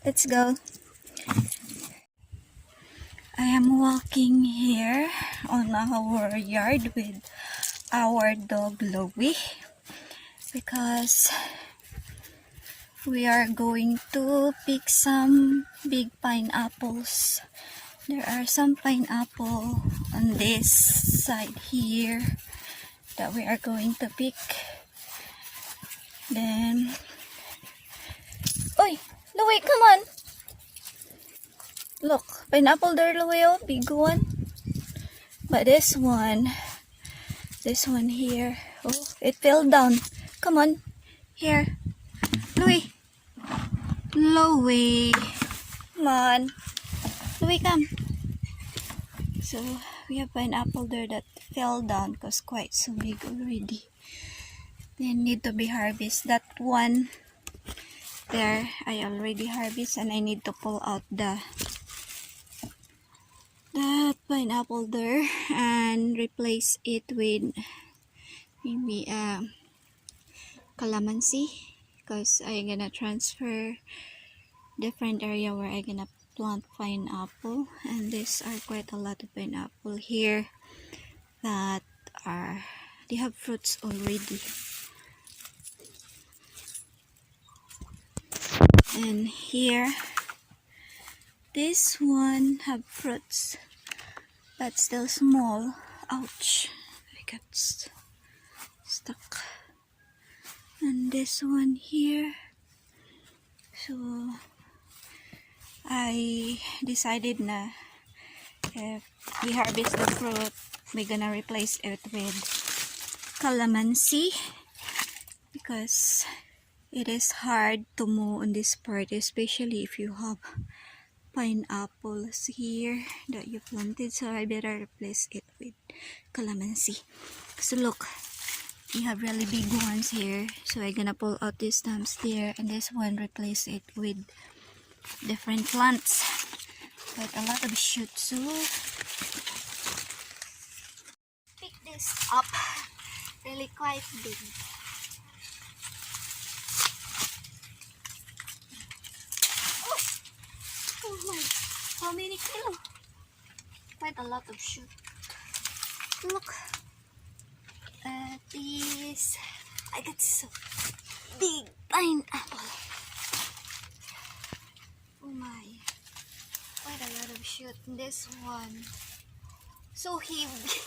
Let's go. I am walking here on our yard with our dog Louie because we are going to pick some big pineapples. There are some pineapple on this side here that we are going to pick. Then, oi, Louie, come on. Look, pineapple there, Louie, oh, big one. But this one here, oh, it fell down. Come on, here, Louie, Louie, come on, Louie, come. So we have pineapple there that fell down because quite so big already. They need to be harvested. That one there I already harvest, and I need to pull out that pineapple there and replace it with maybe calamansi, because I'm gonna transfer different area where I'm gonna plant pineapple. And these are quite a lot of pineapple here that they have fruits already. And here, this one have fruits but still small. Ouch, I got stuck. And this one here, so I decided na if we harvest the fruit, we're gonna replace it with calamansi because it is hard to mow on this part, especially if you have pineapples here that you planted. So I better replace it with calamansi. So look, we have really big ones here, so I'm gonna pull out these stumps there, and this one replace it with different plants, but a lot of shoots. So pick this up, really quite big. Oh my, how many kilo? Quite a lot of shoot. Look at this. I got so big pineapple. Oh my, quite a lot of shoot. This one so heavy.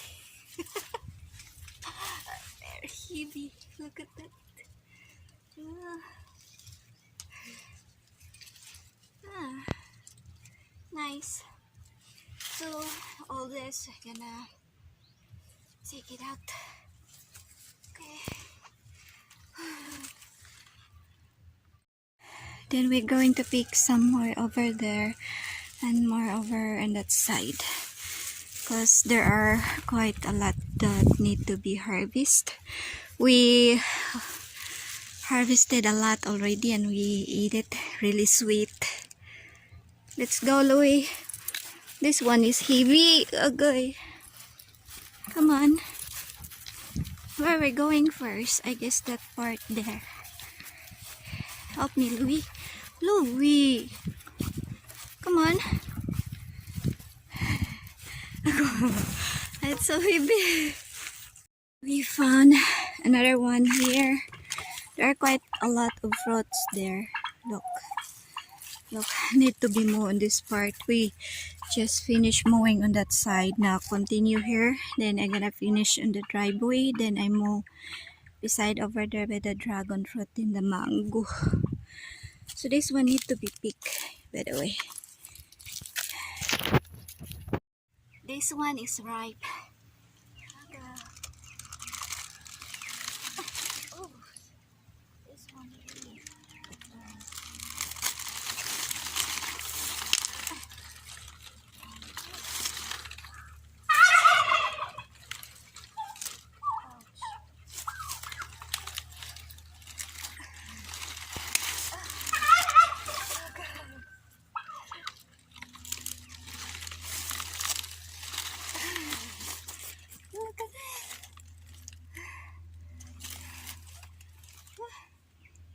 Very heavy. Look at that. Nice. So all this I'm gonna take it out. Okay. Then we're going to pick some more over there and more over on that side, because there are quite a lot that need to be harvested. We harvested a lot already and we eat it, really sweet. Let's go, Louie. This one is heavy. Okay, come on. Where are we going first? I guess that part there. Help me, Louie. Louie, come on. It's so heavy. We found another one here. There are quite a lot of fruits there. Look, need to be mowed on this part. We just finished mowing on that side. Now continue here. Then I'm gonna finish on the driveway. Then I mow beside over there by the dragon fruit and the mango. So this one need to be picked, by the way. This one is ripe. Oh, this one here. Look at that.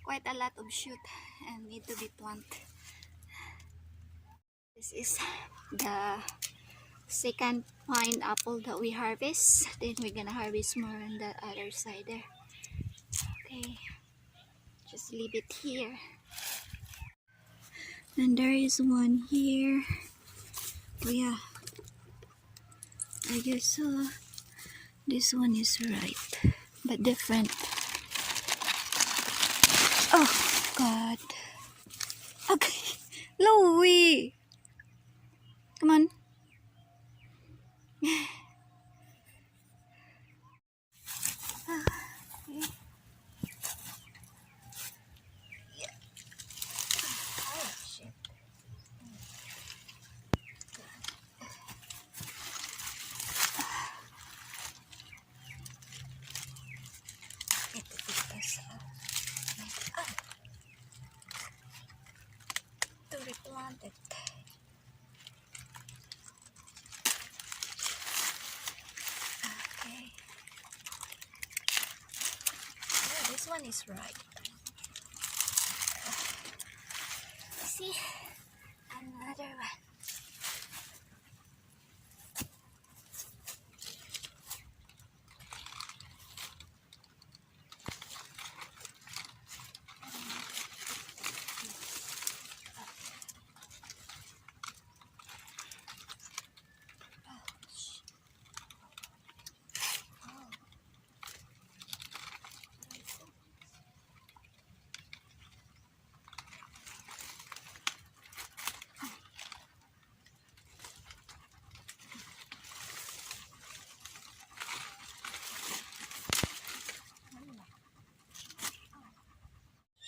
Quite a lot of shoot and need to be planted. This is the second pineapple that we harvest. Then we're gonna harvest more on the other side there. Okay, just leave it here. And there is one here. Oh yeah, I guess this one is right, but different. Oh God. Okay, Louie, come on. Okay. Yeah. Oh shit. Need to pick this up. Ah, to replant it. Okay. Oh, this one is right. See, another one.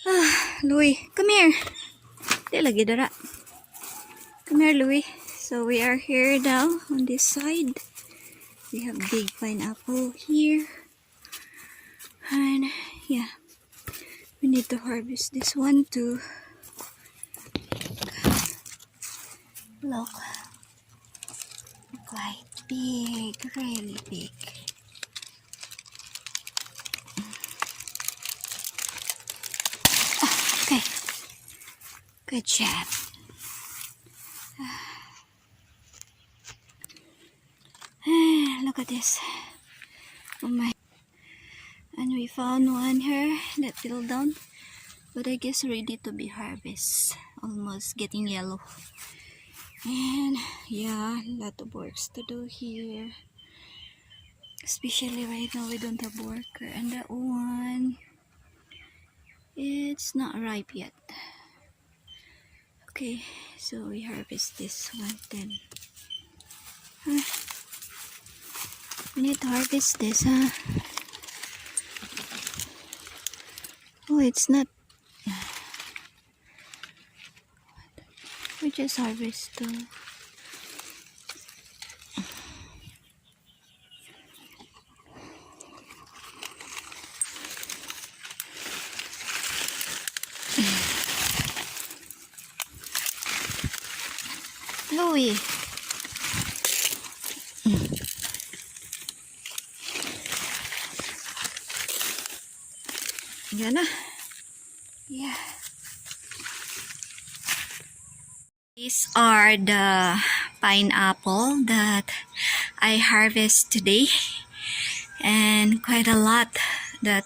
Ah, Louie, come here. Di lagi dara. Come here, Louie. So we are here now on this side. We have big pineapple here. And yeah, we need to harvest this one too. Look, quite big, really big. Oh, okay, good job. Look at this. Oh my. And we found one here that fell down, but I guess ready to be harvested. Almost getting yellow. And yeah, a lot of works to do here. Especially right now we don't have worker. And that one, it's not ripe yet. Okay, so we harvest this one then. We need to harvest this, huh? Oh, it's not. We just harvest two. Louie. Yan na. Yeah. These are the pineapple that I harvest today, and quite a lot that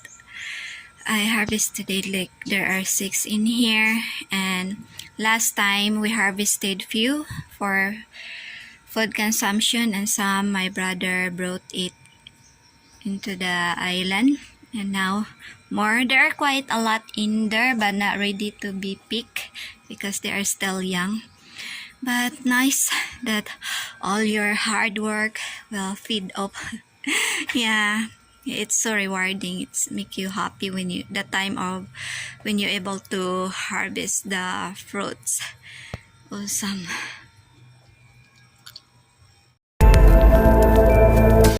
I harvest today. Like there are 6 in here, and last time we harvested few for food consumption, and some my brother brought it into the island, and now more. There are quite a lot in there, but not ready to be picked because they are still young. But nice that all your hard work will feed up. Yeah, it's so rewarding. It's make you happy when you the time of when you're able to harvest the fruits. Awesome.